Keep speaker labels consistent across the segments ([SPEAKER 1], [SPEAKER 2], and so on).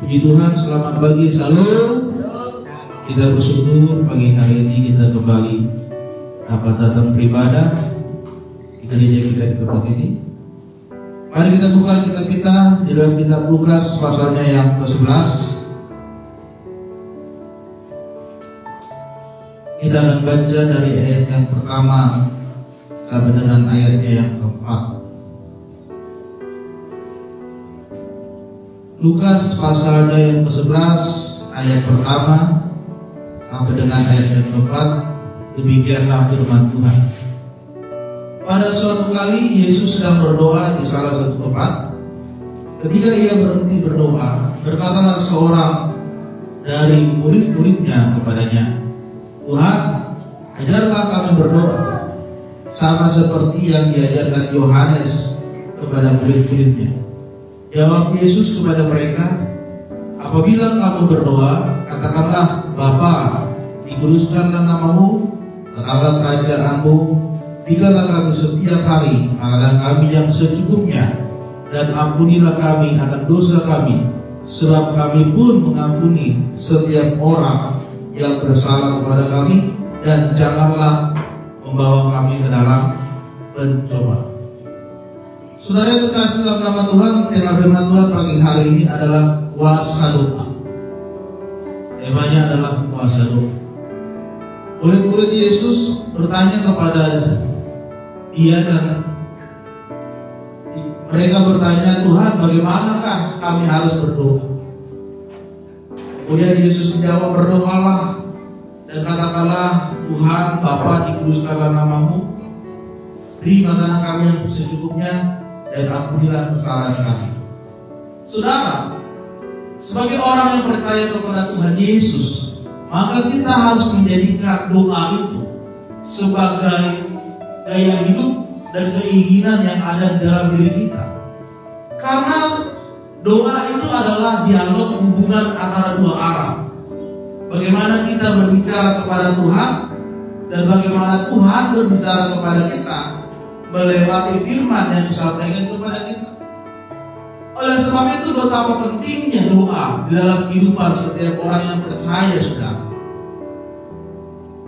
[SPEAKER 1] Puji Tuhan, selamat pagi, salam. Kita bersyukur pagi hari ini kita kembali dapat datang beribadah di gereja kita di tempat ini. Mari kita buka kitab kita di dalam kitab Lukas pasalnya yang ke-11. Kita akan baca dari ayat yang pertama sampai dengan ayatnya yang keempat. Lukas pasalnya yang ke-11 ayat pertama sampai dengan ayat yang keempat. Demikianlah firman Tuhan. Pada suatu kali Yesus sedang berdoa di salah satu tempat. Ketika ia berhenti berdoa, berkatalah seorang dari murid-muridnya kepadanya, Tuhan, ajarlah kami berdoa, sama seperti yang diajarkan Yohanes kepada murid-muridnya. Jawab Yesus kepada mereka, apabila kamu berdoa, katakanlah, Bapa, dikuduskanlah namamu, tetaplah kerajaanmu, berikanlah kami setiap hari makanan kami yang secukupnya, dan ampunilah kami akan dosa kami, sebab kami pun mengampuni setiap orang yang bersalah kepada kami, dan janganlah membawa kami ke dalam pencobaan. Saudara yang terkasih dalam nama Tuhan, tema firman Tuhan pagi hari ini adalah kuasa doa. Temanya adalah kuasa doa. Murid-murid Yesus bertanya kepada dia dan mereka bertanya, Tuhan, bagaimanakah kami harus berdoa? Kemudian Yesus menjawab, berdoalah dan katakanlah, Tuhan Bapa, dikuduskanlah namamu, beri makanan kami yang secukupnya, dan ampunilah kesalahan kami. Saudara, sebagai orang yang percaya kepada Tuhan Yesus, maka kita harus menjadikan doa itu sebagai gaya hidup dan keinginan yang ada di dalam diri kita. Karena doa itu adalah dialog hubungan antara dua arah. Bagaimana kita berbicara kepada Tuhan dan bagaimana Tuhan berbicara kepada kita melewati firman yang disampaikan kepada kita. Oleh sebab itu betapa pentingnya doa di dalam kehidupan setiap orang yang percaya, saudara.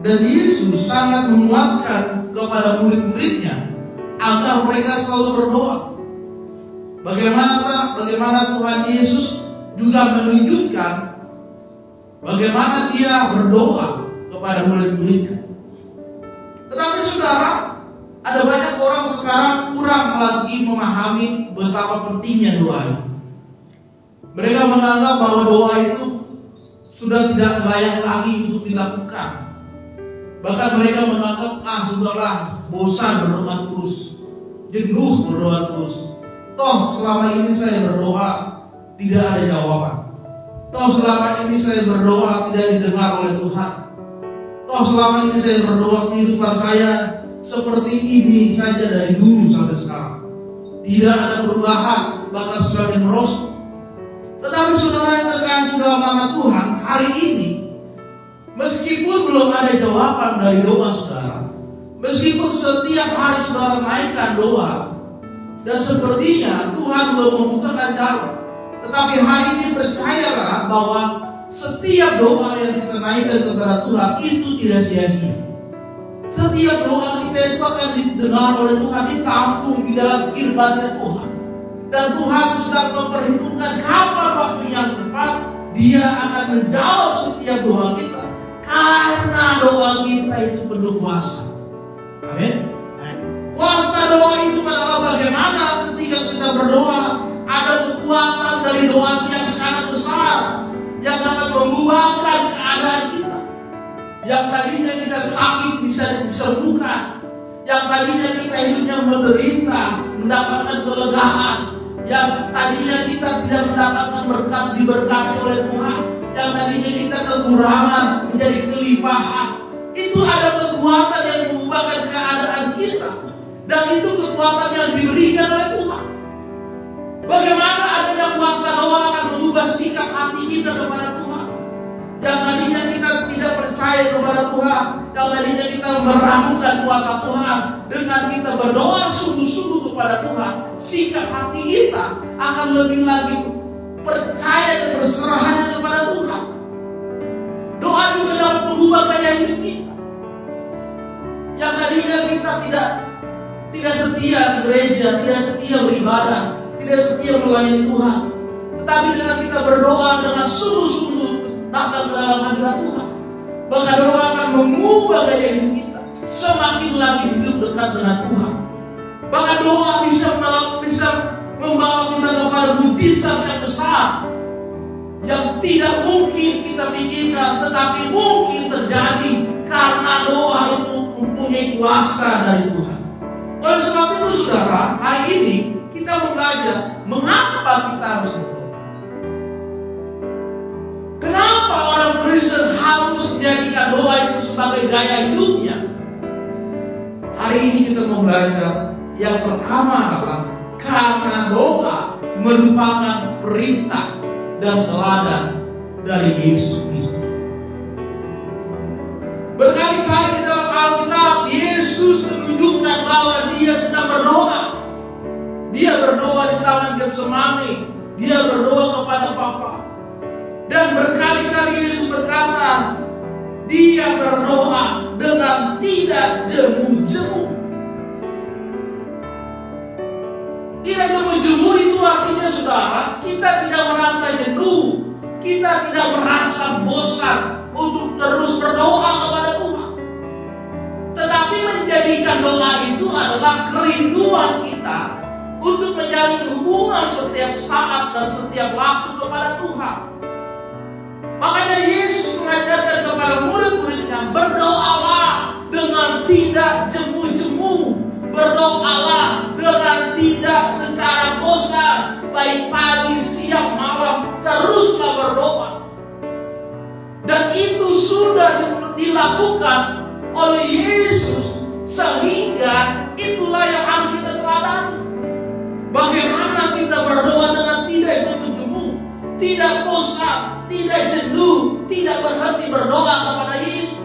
[SPEAKER 1] Dan Yesus sangat menguatkan kepada murid-muridnya agar mereka selalu berdoa. Bagaimana Tuhan Yesus juga menunjukkan bagaimana dia berdoa kepada murid-muridnya. Tetapi saudara, ada banyak orang sekarang kurang lagi memahami betapa pentingnya doa itu. Mereka menganggap bahwa doa itu sudah tidak layak lagi untuk dilakukan. Bahkan mereka menganggap, sudahlah, bosan berdoa terus, jenuh berdoa terus. Toh selama ini saya berdoa tidak ada jawaban. Toh selama ini saya berdoa tidak didengar oleh Tuhan. Toh selama ini saya berdoa, kehidupan saya seperti ini saja dari dulu sampai sekarang. Tidak ada perubahan, bahkan semakin merosot. Tetapi saudara yang terkasih dalam nama Tuhan, hari ini meskipun belum ada jawaban dari doa saudara, meskipun setiap hari saudara naikkan doa, dan sepertinya Tuhan belum membukakan jalan, tetapi hari ini percayalah bahwa setiap doa yang kita naikkan kepada Tuhan itu tidak sia-sia. Setiap doa kita itu akan didengar oleh Tuhan, ditampung di dalam firman-Nya Tuhan. Dan Tuhan sedang memperhitungkan kapan waktu yang tepat Dia akan menjawab setiap doa kita, karena doa kita itu penuh kuasa. Amin. Kuasa doa itu adalah bagaimana ketika kita berdoa, ada kekuatan dari doa yang sangat besar yang dapat mengubahkan keadaan kita. Yang tadinya kita sakit bisa disembuhkan, yang tadinya kita hidupnya menderita mendapatkan kelegaan, yang tadinya kita tidak mendapatkan berkat diberkati oleh Tuhan, yang tadinya kita kekurangan menjadi kelimpahan. Itu ada kekuatan yang mengubahkan keadaan kita, dan itu kekuatan yang diberikan oleh Tuhan. Bagaimana adanya kuasa doa akan mengubah sikap hati kita kepada Tuhan. Yang tadinya kita tidak percaya kepada Tuhan, yang tadinya kita meragukan kuasa Tuhan, dengan kita berdoa sungguh-sungguh kepada Tuhan, sikap hati kita akan lebih lagi percaya dan berserah hanya kepada Tuhan. Doa juga dapat mengubah gaya hidup kita. Yang tadinya kita tidak setia di gereja, tidak setia beribadah, tidak setia melayani Tuhan. Tetapi dengan kita berdoa dengan sungguh-sungguh datang ke dalam hadirat Tuhan, maka doa akan mengubah gaya hidup kita. Semakin lagi hidup dekat dengan Tuhan, maka doa bisa membawa kita kepada mujizat yang besar, yang tidak mungkin kita pikirkan, tetapi mungkin terjadi karena doa itu mempunyai kuasa dari Tuhan. Oleh sebab itu saudara, hari ini kita mau belajar mengapa kita harus berdoa. Kenapa orang Kristen harus menjadikan doa itu sebagai gaya hidupnya? Hari ini kita mau belajar yang pertama adalah karena doa merupakan perintah dan teladan dari Yesus Kristus. Berkali-kali di dalam Alkitab Yesus menunjukkan bahwa dia sedang berdoa. Dia berdoa di taman Getsemani. Dia berdoa kepada Bapa. Dan berkali-kali Yesus berkata, dia berdoa dengan tidak jemu-jemu. Tidak jemu-jemu itu artinya saudara, kita tidak merasa jenuh, kita tidak merasa bosan untuk terus berdoa kepada Tuhan. Tetapi menjadikan doa itu adalah kerinduan kita untuk menjalin hubungan setiap saat dan setiap waktu kepada Tuhan. Makanya Yesus mengajarkan kepada murid-muridnya, berdoalah dengan tidak jemu-jemu, berdoalah dengan tidak secara bosan, baik pagi, siang, malam, teruslah berdoa. Dan itu sudah dilakukan oleh Yesus, sehingga itulah yang harus kita teladani. Bagaimana kita berdoa dengan tidak jemu-jemu, tidak bosan, tidak jenuh, tidak berhenti berdoa kepada Yesus.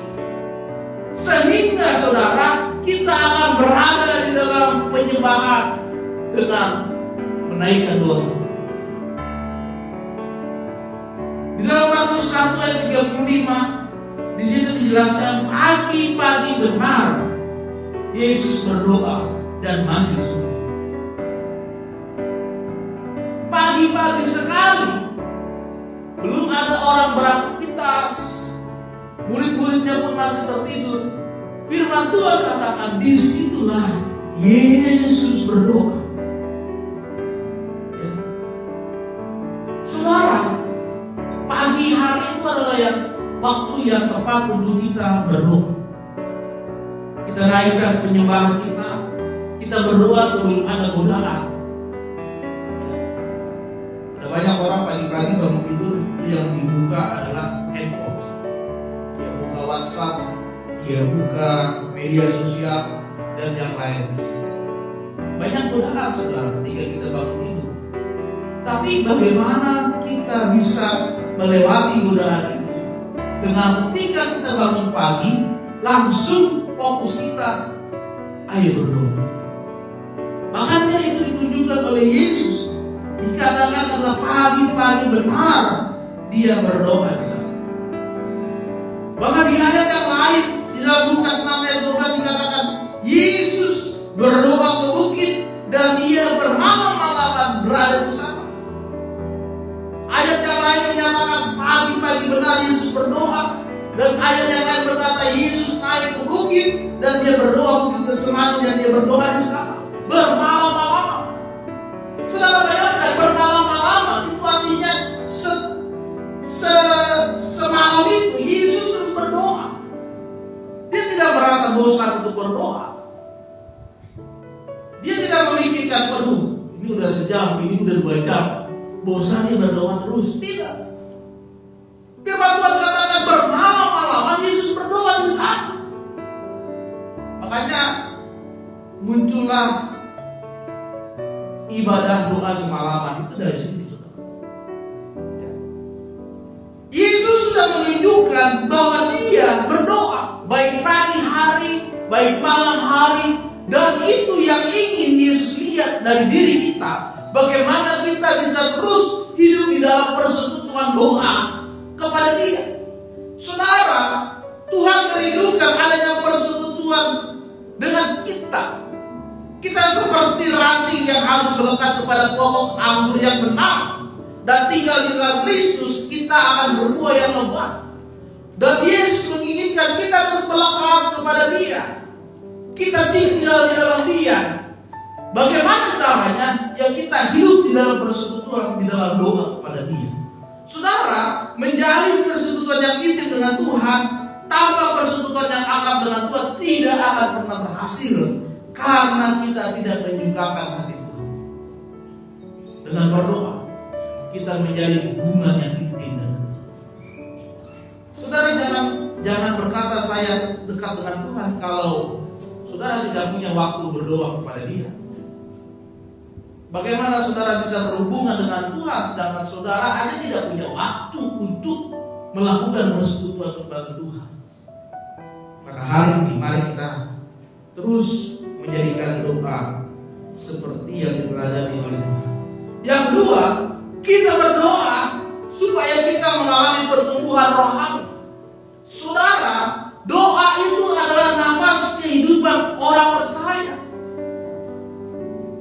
[SPEAKER 1] Sehingga saudara, kita akan berada di dalam penyembahan dengan menaikkan doa. Di dalam Matius 1 ayat 35, di situ dijelaskan pagi-pagi benar Yesus berdoa dan masih sunyi. Pagi-pagi sekali, belum ada orang beraktivitas, murid-muridnya pun masih tertidur. Firman Tuhan katakan, disitulah Yesus berdoa. Ya. Saudara, pagi hari itu adalah waktu yang tepat untuk kita berdoa. Kita naikkan penyembahan kita berdoa sebelum ada godaan. Banyak orang pagi-pagi bangun tidur itu yang dibuka adalah handphone. Dia buka WhatsApp, dia buka media sosial dan yang lain. Banyak godaan saudara ketika kita bangun tidur. Tapi bagaimana kita bisa melewati godaan itu? Dengan ketika kita bangun pagi, langsung fokus kita, ayo berdoa. Makanya itu ditunjukkan oleh Yesus. Dikatakan adalah pagi-pagi benar dia berdoa di sana. Bahkan di ayat yang lain di dalam Lukas 6 ayat 12 dikatakan Yesus berdoa ke bukit dan dia bermalam-malaman berada di sana. Ayat yang lain menyatakan pagi-pagi benar Yesus berdoa, dan ayat yang lain berkata Yesus naik ke bukit dan dia berdoa bukit Getsemani dan dia berdoa di sana bermalam-malaman. Saudara bayangkan, bermalam-malaman itu artinya semalam itu Yesus terus berdoa. Dia tidak merasa bosan untuk berdoa. Dia tidak memikirkan, waduh, ini udah sejam, ini udah 2 jam, bosannya berdoa terus. Tidak. Firman Tuhan katakan bermalam-malaman Yesus berdoa di sana. Makanya muncullah ibadah doa semalaman itu dari sini, saudara. Yesus sudah menunjukkan bahwa dia berdoa baik pagi hari, baik malam hari, dan itu yang ingin Yesus lihat dari diri kita. Bagaimana kita bisa terus hidup di dalam persekutuan doa kepada Dia. Saudara, Tuhan merindukan adanya persekutuan dengan kita. Kita seperti ranting yang harus melekat kepada pokok anggur yang benar dan tinggal di dalam Kristus, kita akan berbuah yang lebat. Dan Yesus menginginkan kita terus melekat kepada Dia. Kita tinggal di dalam Dia. Bagaimana caranya? Ya kita hidup di dalam persekutuan, di dalam doa kepada Dia. Saudara, menjalin persekutuan yang intim dengan Tuhan tanpa persekutuan yang akrab dengan Tuhan tidak akan pernah berhasil, karena kita tidak menyukakan hati Tuhan. Dengan berdoa, kita menjalin hubungan yang intim dengan Tuhan. Saudara, jangan berkata saya dekat dengan Tuhan kalau saudara tidak punya waktu berdoa kepada Dia. Bagaimana saudara bisa berhubungan dengan Tuhan sedangkan saudara hanya tidak punya waktu untuk melakukan persekutuan kepada Tuhan? Maka hari ini mari kita terus menjadikan doa seperti yang dipelajari oleh Tuhan. Yang kedua, kita berdoa supaya kita mengalami pertumbuhan rohani. Saudara, doa itu adalah nafas kehidupan orang percaya.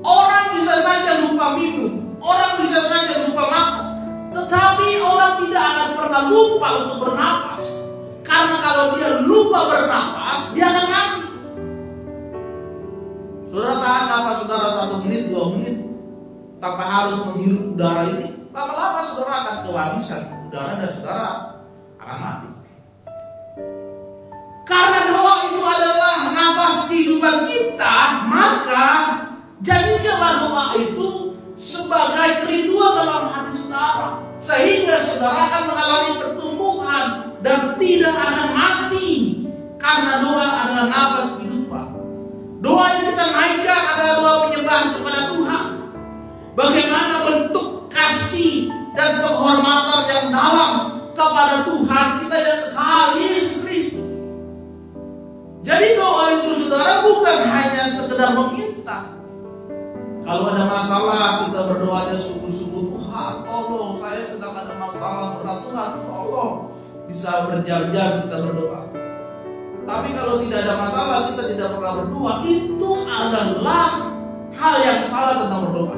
[SPEAKER 1] Orang bisa saja lupa minum, orang bisa saja lupa makan, tetapi orang tidak akan pernah lupa untuk bernapas. Karena kalau dia lupa bernapas, dia akan mati. Saudara tahan napas saudara 1 menit, 2 menit tanpa harus menghirup udara ini, lama-lama saudara akan kehabisan udara dan saudara akan mati. Karena doa itu adalah nafas kehidupan kita, maka jadikanlah doa itu sebagai kerinduan dalam hati saudara, sehingga saudara akan mengalami pertumbuhan dan tidak akan mati. Karena doa adalah nafas kehidupan. Doa yang kita naikkan adalah doa penyembahan kepada Tuhan. Bagaimana bentuk kasih dan penghormatan yang dalam kepada Tuhan kita yang kekal, Yesus Kristus. Jadi doa itu saudara bukan hanya sekedar meminta. Kalau ada masalah kita berdoanya sungguh-sungguh, Tuhan tolong, saya sedang ada masalah berat, Tuhan tolong. Bisa berjam-jam kita berdoa. Tapi kalau tidak ada masalah kita tidak pernah berdoa, itu adalah hal yang salah tentang berdoa.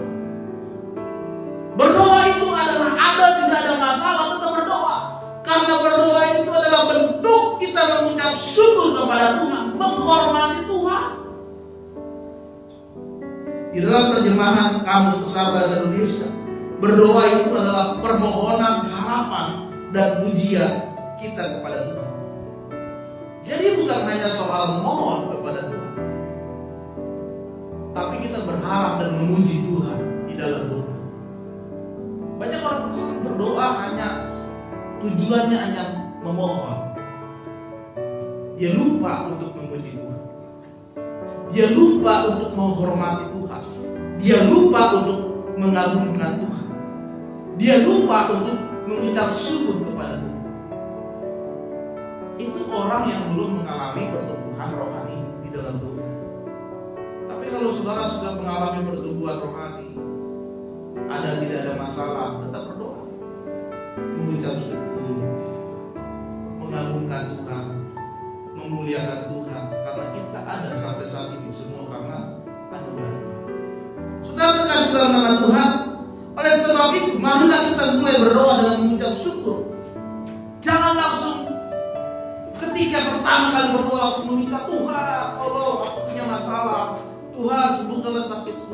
[SPEAKER 1] Berdoa itu adalah ada tidak ada masalah tetap berdoa. Karena berdoa itu adalah bentuk kita mengucap syukur kepada Tuhan, menghormati Tuhan. Di dalam terjemahan Kamus Besar Bahasa Indonesia, berdoa itu adalah permohonan harapan dan pujian kita kepada Tuhan. Jadi bukan hanya soal memohon kepada Tuhan, tapi kita berharap dan memuji Tuhan di dalam doa. Banyak orang Kristen berdoa hanya tujuannya hanya memohon. Dia lupa untuk memuji Tuhan. Dia lupa untuk menghormati Tuhan. Dia lupa untuk mengagungkan Tuhan. Dia lupa untuk mengucap syukur kepada Tuhan. Itu orang yang belum mengalami pertumbuhan rohani di dalam doa. Tapi kalau saudara sudah mengalami pertumbuhan rohani, ada tidak ada masalah, tetap berdoa, mengucap syukur, mengagungkan Tuhan, memuliakan Tuhan, karena kita ada sampai saat ini semua karena anugerah Tuhan. Saudara terkasih dalam nama Tuhan, oleh sebab itu marilah kita mulai berdoa dengan mengucap syukur. Jangan langsung ketika pertama kali berdoa langsung meminta, Tuhan tolong aku punya masalah, Tuhan sembuhkanlah sakitku.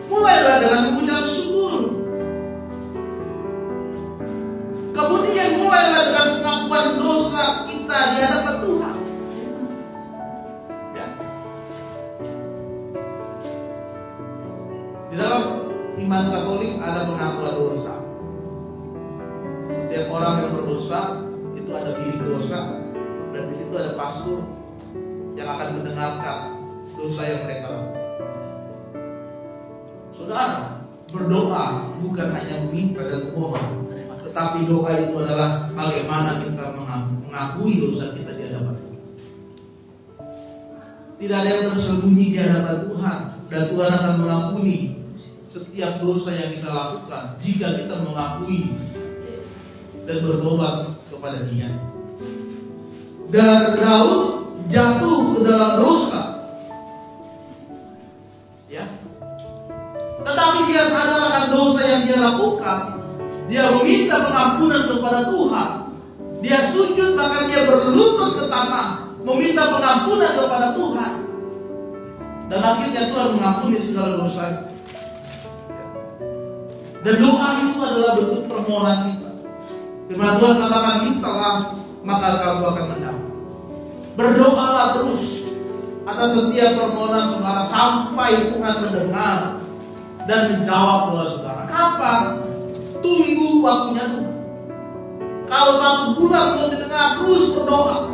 [SPEAKER 1] Mulailah dengan mengucap syukur. Kemudian mulailah dengan pengakuan dosa kita di hadapan Tuhan. Ya. Di dalam iman Katolik ada pengakuan dosa. Setiap orang yang berdosa itu ada bilik dosa, dan di situ ada pastor yang akan mendengarkan dosa yang mereka lakukan. Saudara, berdoa bukan hanya meminta dan memohon, tetapi doa itu adalah bagaimana kita mengakui dosa kita di hadapan Tuhan. Tidak ada yang tersembunyi di hadapan Tuhan, dan Tuhan akan mengampuni setiap dosa yang kita lakukan jika kita mengakui dan bertobat kepada Dia. Dan Daud jatuh ke dalam dosa, ya. Tetapi dia sadar akan dosa yang dia lakukan. Dia meminta pengampunan kepada Tuhan. Dia sujud, bahkan dia berlutut ke tanah, meminta pengampunan kepada Tuhan. Dan akhirnya Tuhan mengampuni segala dosa. Dan doa itu adalah bentuk permohonan kita. Firman Tuhan katakan, mintalah maka kamu akan mendapat. Berdoalah terus atas setiap permohonan saudara sampai Tuhan mendengar dan menjawab doa saudara. Kapan? Tunggu waktunya Tuhan. Kalau 1 bulan belum didengar, terus berdoa.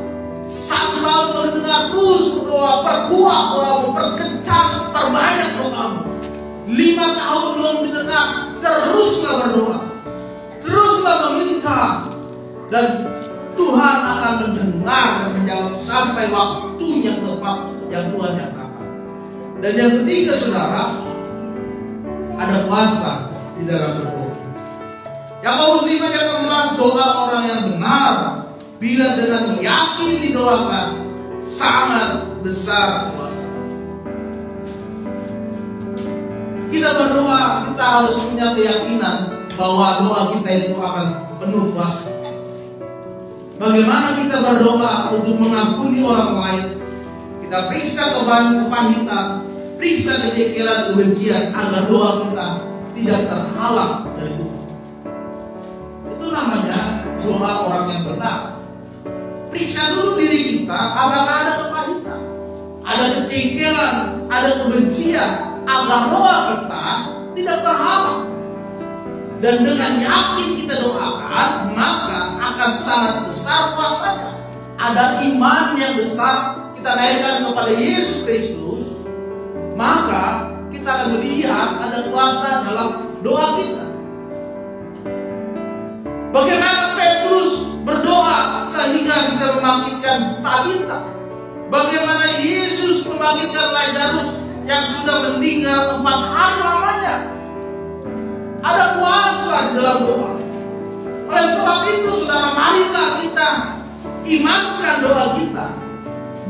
[SPEAKER 1] 1 tahun belum didengar, terus berdoa. Perkuat doamu, perkencang, perbanyak doamu. 5 tahun belum didengar, teruslah berdoa. Teruslah meminta. Dan Tuhan akan mendengar dan menjawab sampai waktunya tepat yang Tuhan nyatakan. Dan yang ketiga saudara, ada puasa di dalam berdoa. Yakobus 5 ayat 16, doa orang yang benar bila dengan yakin didoakan sangat besar kuasa. Kita berdoa, kita harus punya keyakinan bahwa doa kita itu akan penuh kuasa. Bagaimana kita berdoa untuk mengampuni orang lain? Kita periksa kepahitan, periksa kecekeran, kebencian, agar doa kita tidak terhalang dari Tuhan. Itu namanya doa orang yang benar. Periksa dulu diri kita, apakah ada kepahitan, ada kecekeran, ada kebencian, agar doa kita tidak terhalang. Dan dengan yakin kita doakan, maka akan sangat besar kuasanya. Ada iman yang besar kita naikkan kepada Yesus Kristus, maka kita akan melihat ada kuasa dalam doa kita. Bagaimana Petrus berdoa sehingga bisa membangkitkan Tabita? Bagaimana Yesus membangkitkan Lazarus yang sudah meninggal 4 hari lamanya? Ada kuasa di dalam doa. Oleh sebab itu saudara, marilah kita imankan doa kita.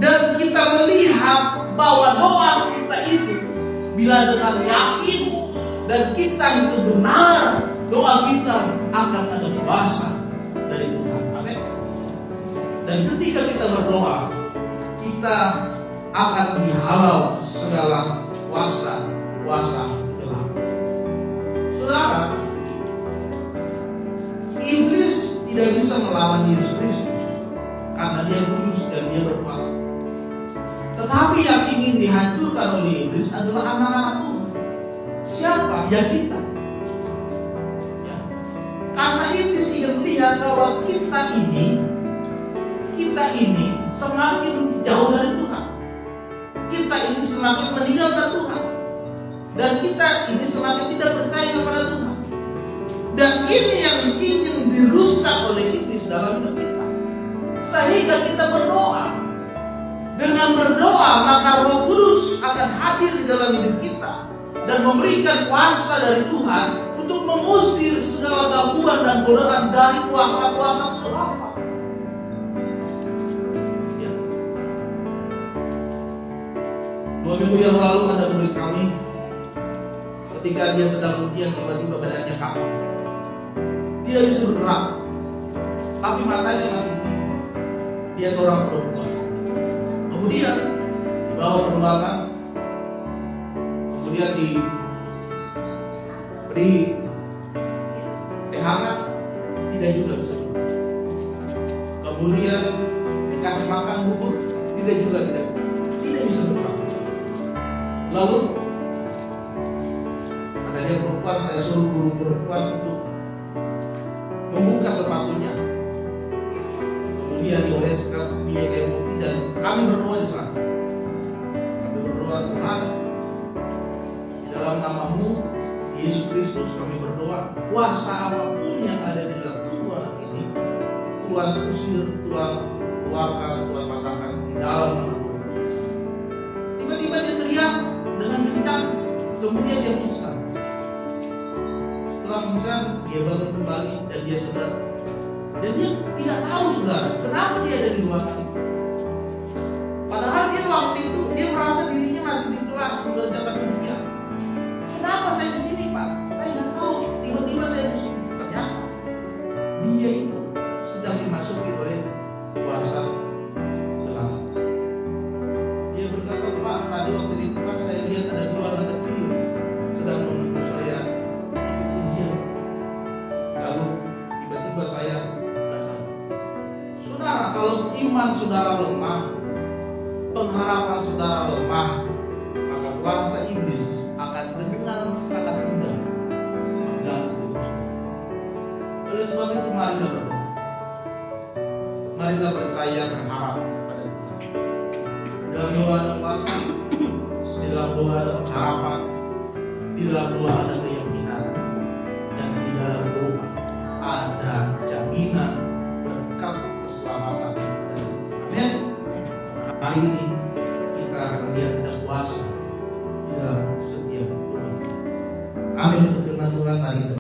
[SPEAKER 1] Dan kita melihat bahwa doa kita itu bila dengan yakin dan kita itu benar, doa kita akan ada kuasa dari Tuhan. Amin. Dan ketika kita berdoa, kita akan dihalau segala kuasa gelap. Saudara, iblis tidak bisa melawan Yesus Kristus karena dia kudus dan dia berkuasa. Tetapi yang ingin dihancurkan oleh iblis adalah anak-anak Tuhan. Siapa? Ya kita. Ya. Karena iblis ingin melihat bahwa kita ini semakin jauh dari Tuhan. Kita ini semakin meninggalkan Tuhan. Dan kita ini semakin tidak percaya kepada Tuhan. Dan ini yang ingin dirusak oleh iblis dalam hidup kita. Sehingga kita berdoa. Dengan berdoa maka Roh Kudus akan hadir di dalam hidup kita dan memberikan kuasa dari Tuhan untuk mengusir segala gangguan dan godaan dari kuasa-kuasa kegelapan. Ya. 2 minggu yang lalu ada murid kami, ketika dia sedang ujian tiba-tiba badannya kaku, tidak bisa bergerak, tapi matanya masih begini. Dia seorang perempuan. Kemudian dibawa ke ruangan, kemudian diberi teh hangat, tidak juga bisa. Kemudian dikasih makan bubur, tidak bisa bergerak. Lalu karena dia perempuan, saya suruh guru perempuan untuk membuka sepatunya. Kemudian dioleskan minyak kayu putih dan kami berdoa di sana. Kami berdoa, Tuhan, di dalam nama-Mu Yesus Kristus kami berdoa, kuasa apapun yang ada di dalam tubuh anak ini, Tuhan usir, Tuhan keluarkan, Tuhan patahkan di dalam nama-Mu. Tiba-tiba dia teriak dengan kencang, kemudian dia pingsan. pingsan, dia bangun kembali dan dia sadar. Dan dia tidak tahu saudara, kenapa dia ada di ruangan itu. Padahal dia waktu itu dia merasa dirinya masih di kelas mengerjakan ujian. Kenapa saya di sini Pak? Saya tidak tahu. Tiba-tiba saya di sini. Ternyata dia itu sedang dimasuki oleh kuasa gelap. Dia berkata, Pak, tadi waktu di kelas saya lihat ada dua anak kecil sedang menunggu saya ikut ujian. Lalu tiba-tiba saya nggak tahu. Saudara, kalau iman saudara lemah, pengharapan saudara lemah, maka kuasa iblis akan dengan sangat mudah mengganggu. Oleh sebab itu marilah berdoa. Marilah percaya, berharap pada Tuhan. Dalam doa ada kuasa, di dalam doa ada pengharapan, di dalam doa ada keyakinan, dan di dalam doa ada jaminan berkat keselamatan. Amin. Hari ini kita akan lihat ada kuasa di dalam setiap doa. Amin. Untuk firman Tuhan hari ini.